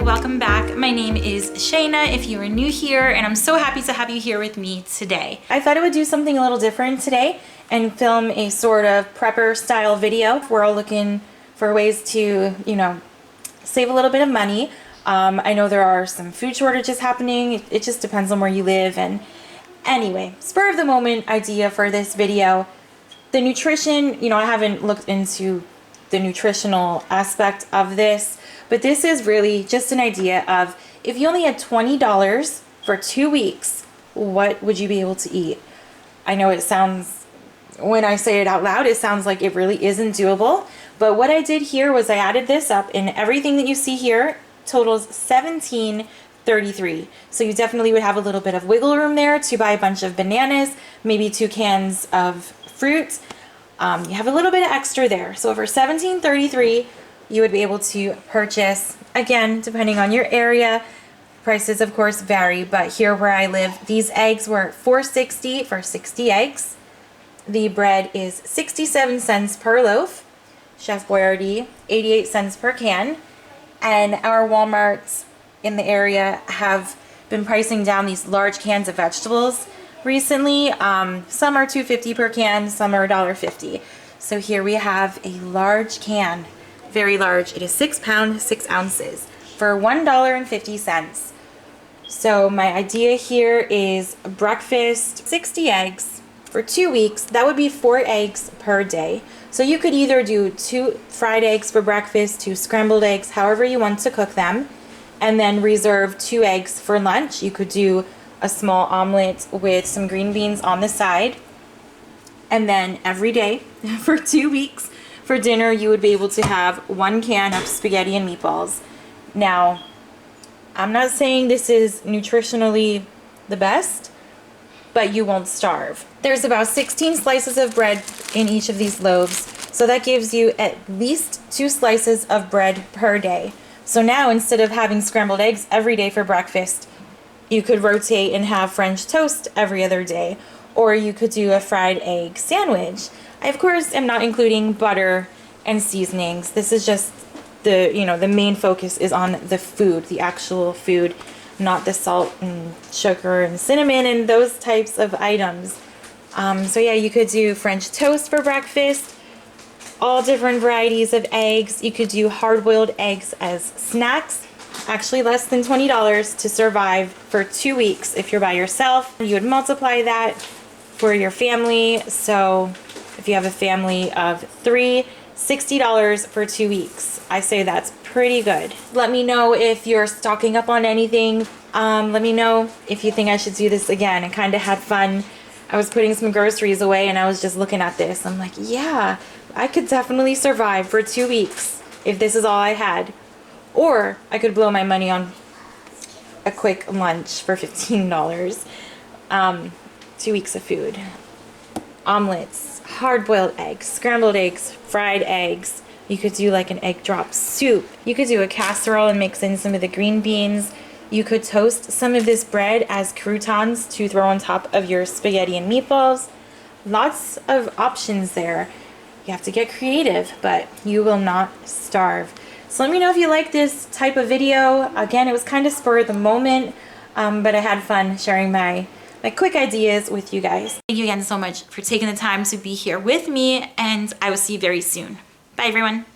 welcome back. My name is Shayna if you are new here, and I'm so happy to have you here with me today. I thought I would do something a little different today and film a sort of prepper style video. We're all looking for ways to, save a little bit of money. I know there are some food shortages happening. It just depends on where you live. And anyway, spur of the moment idea for this video. The nutrition, I haven't looked into the nutritional aspect of this, but this is really just an idea of if you only had $20 for 2 weeks, what would you be able to eat? I know it sounds, when I say it out loud, it sounds like it really isn't doable, but what I did here was I added this up, and everything that you see here totals $17.33. So you definitely would have a little bit of wiggle room there to buy a bunch of bananas, maybe 2 cans of fruit. You have a little bit of extra there. So for $17.33, you would be able to purchase, again, depending on your area, prices of course vary, but here where I live, these eggs were $4.60 for 60 eggs. The bread is 67 cents per loaf. Chef Boyardee, 88 cents per can. And our Walmarts in the area have been pricing down these large cans of vegetables recently. Some are $2.50 per can, some are $1.50. So here we have a large can, very large. It is 6 pounds, 6 ounces for $1.50. So my idea here is breakfast, 60 eggs for 2 weeks. That would be 4 eggs per day. So you could either do 2 fried eggs for breakfast, 2 scrambled eggs, however you want to cook them, and then reserve 2 eggs for lunch. You could do a small omelet with some green beans on the side. And then every day for 2 weeks for dinner, you would be able to have 1 can of spaghetti and meatballs. Now, I'm not saying this is nutritionally the best, but you won't starve. There's about 16 slices of bread in each of these loaves. So that gives you at least 2 slices of bread per day. So now instead of having scrambled eggs every day for breakfast, you could rotate and have French toast every other day, or you could do a fried egg sandwich. I, of course, am not including butter and seasonings. This is just the main focus is on the food, the actual food, not the salt and sugar and cinnamon and those types of items. So yeah, you could do French toast for breakfast, all different varieties of eggs. You could do hard-boiled eggs as snacks. Actually less than $20 to survive for 2 weeks. If you're by yourself, you would multiply that for your family. So if you have a family of 3, $60 for 2 weeks. I say that's pretty good. Let me know if you're stocking up on anything. Let me know if you think I should do this again. I kind of had fun. I was putting some groceries away and I was just looking at this. I'm like, yeah, I could definitely survive for 2 weeks if this is all I had. Or I could blow my money on a quick lunch for $15. 2 weeks of food. Omelets, hard-boiled eggs, scrambled eggs, fried eggs. You could do like an egg drop soup. You could do a casserole and mix in some of the green beans. You could toast some of this bread as croutons to throw on top of your spaghetti and meatballs. Lots of options there. You have to get creative, but you will not starve. So let me know if you like this type of video. Again, it was kind of spur of the moment, but I had fun sharing my quick ideas with you guys. Thank you again so much for taking the time to be here with me, and I will see you very soon. Bye, everyone.